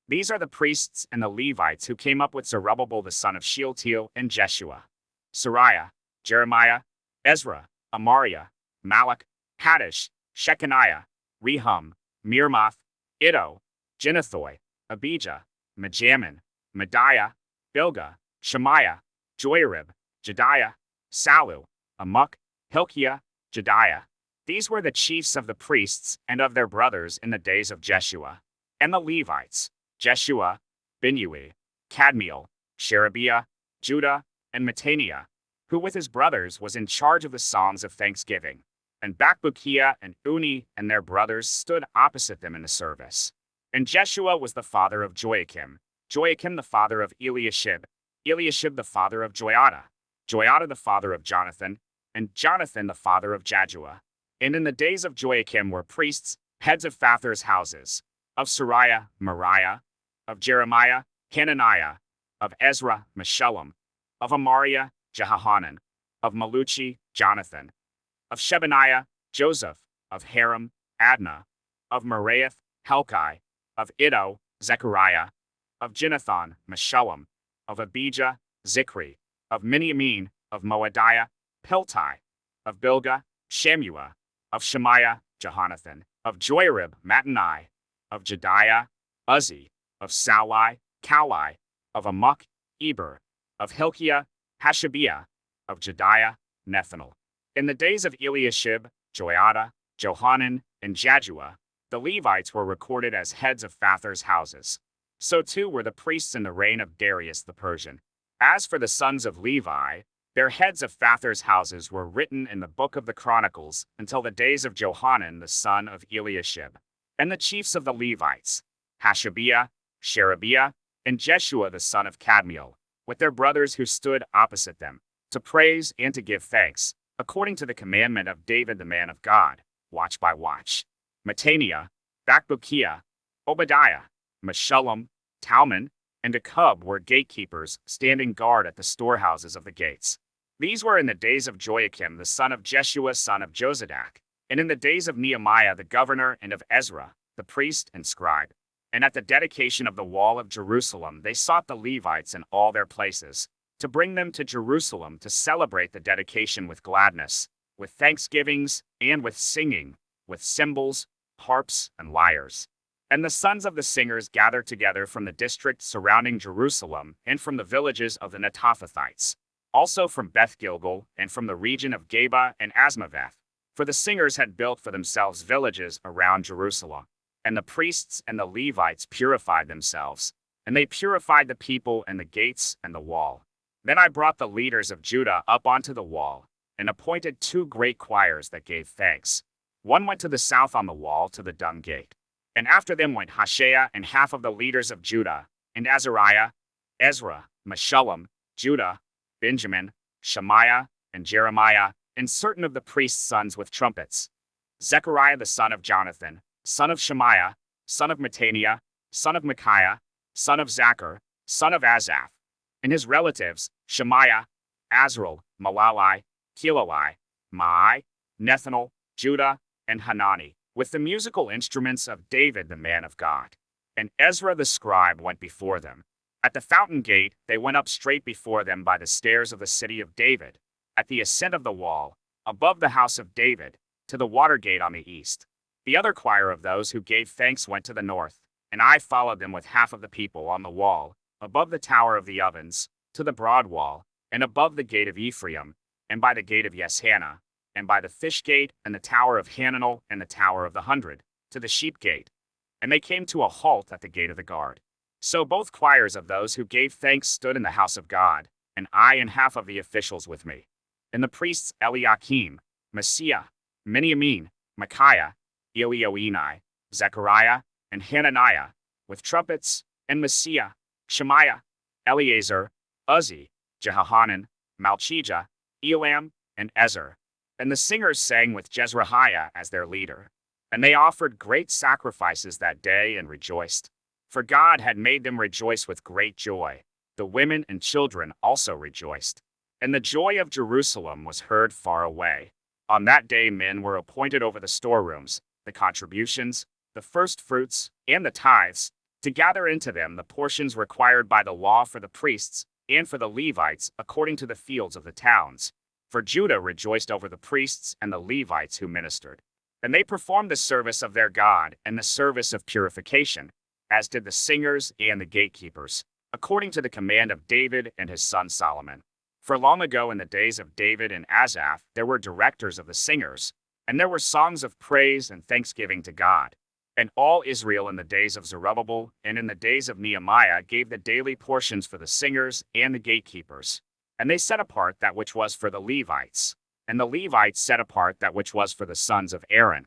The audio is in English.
These are the priests and the Levites who came up with Zerubbabel the son of Shealtiel and Jeshua: Sariah, Jeremiah, Ezra, Amariah, Malach, Haddish, Shechaniah, Rehum, Mirmoth, Iddo, Ginnethoi, Abijah, Majamin, Mediah, Bilgah, Shemaiah, Joiarib, Jediah, Salu, Amok, Hilkiah, Jediah. These were the chiefs of the priests and of their brothers in the days of Jeshua. And the Levites: Jeshua, Binnui, Kadmiel, Sherebiah, Judah, and Mattaniah, who with his brothers was in charge of the songs of thanksgiving. And Bakbukiah and Uni and their brothers stood opposite them in the service. And Jeshua was the father of Joachim, Joachim the father of Eliashib, Eliashib the father of Joiada, Joiada the father of Jonathan, and Jonathan the father of Jaddua. And in the days of Joachim were priests, heads of Father's houses: of Sariah, Moriah; of Jeremiah, Hananiah; of Ezra, Meshullam; of Amariah, Jehohanan; of Maluchi, Jonathan; of Shebaniah, Joseph; of Haram, Adnah; of Meraioth, Helkai; of Iddo, Zechariah; of Ginnethon, Meshullam; of Abijah, Zikri; of Miniamin; of Moadiah, Piltai; of Bilgah, Shammua; of Shemaiah, Jehonathan; of Joiarib, Mattenai; of Jediah, Uzzi; of Saulai, Kalai; of Amok, Eber; of Hilkiah, Hashabiah; of Jediah, Nethanel. In the days of Eliashib, Joiada, Johanan, and Jaddua, the Levites were recorded as heads of Father's houses. So too were the priests in the reign of Darius the Persian. As for the sons of Levi, their heads of Father's houses were written in the book of the Chronicles until the days of Johanan the son of Eliashib. And the chiefs of the Levites: Hashabiah, Sherebiah, and Jeshua the son of Kadmiel, with their brothers who stood opposite them, to praise and to give thanks, according to the commandment of David the man of God, watch by watch. Mattaniah, Bakbukiah, Obadiah, Meshullam, Talmon, and Akub were gatekeepers, standing guard at the storehouses of the gates. These were in the days of Joachim the son of Jeshua son of Jozadak, and in the days of Nehemiah the governor, and of Ezra, the priest and scribe. And at the dedication of the wall of Jerusalem they sought the Levites in all their places, to bring them to Jerusalem to celebrate the dedication with gladness, with thanksgivings, and with singing, with cymbals, harps, and lyres. And the sons of the singers gathered together from the districts surrounding Jerusalem, and from the villages of the Netophathites, also from Beth Gilgal, and from the region of Geba and Asmaveth. For the singers had built for themselves villages around Jerusalem. And the priests and the Levites purified themselves, and they purified the people and the gates and the wall. Then I brought the leaders of Judah up onto the wall, and appointed 2 great choirs that gave thanks. One went to the south on the wall to the dung gate. And after them went Hoshea and half of the leaders of Judah, and Azariah, Ezra, Meshullam, Judah, Benjamin, Shemaiah, and Jeremiah, and certain of the priests' sons with trumpets: Zechariah the son of Jonathan, son of Shemaiah, son of Mattaniah, son of Micaiah, son of Zachar, son of Asaph, and his relatives: Shemaiah, Azrael, Malalai, Kilalai, Maai, Nethanel, Judah, and Hanani, with the musical instruments of David the man of God. And Ezra the scribe went before them. At the fountain gate they went up straight before them by the stairs of the city of David, at the ascent of the wall, above the house of David, to the water gate on the east. The other choir of those who gave thanks went to the north, and I followed them with half of the people on the wall, above the tower of the ovens, to the broad wall, and above the gate of Ephraim, and by the gate of Yeshana, and by the fish gate, and the tower of Hananel, and the tower of the 100, to the sheep gate. And they came to a halt at the gate of the guard. So both choirs of those who gave thanks stood in the house of God, and I and half of the officials with me. And the priests Eliakim, Messiah, Miniamin, Micaiah, Elioenai, Zechariah, and Hananiah, with trumpets, and Messiah, Shemaiah, Eleazar, Uzzi, Jehohanan, Malchijah, Elam, and Ezer. And the singers sang with Jezrahiah as their leader. And they offered great sacrifices that day and rejoiced. For God had made them rejoice with great joy. The women and children also rejoiced. And the joy of Jerusalem was heard far away. On that day men were appointed over the storerooms, the contributions, the first fruits, and the tithes, to gather into them the portions required by the law for the priests and for the Levites according to the fields of the towns. For Judah rejoiced over the priests and the Levites who ministered. And they performed the service of their God and the service of purification, as did the singers and the gatekeepers, according to the command of David and his son Solomon. For long ago in the days of David and Asaph, there were directors of the singers, and there were songs of praise and thanksgiving to God. And all Israel in the days of Zerubbabel and in the days of Nehemiah gave the daily portions for the singers and the gatekeepers. And they set apart that which was for the Levites, and the Levites set apart that which was for the sons of Aaron,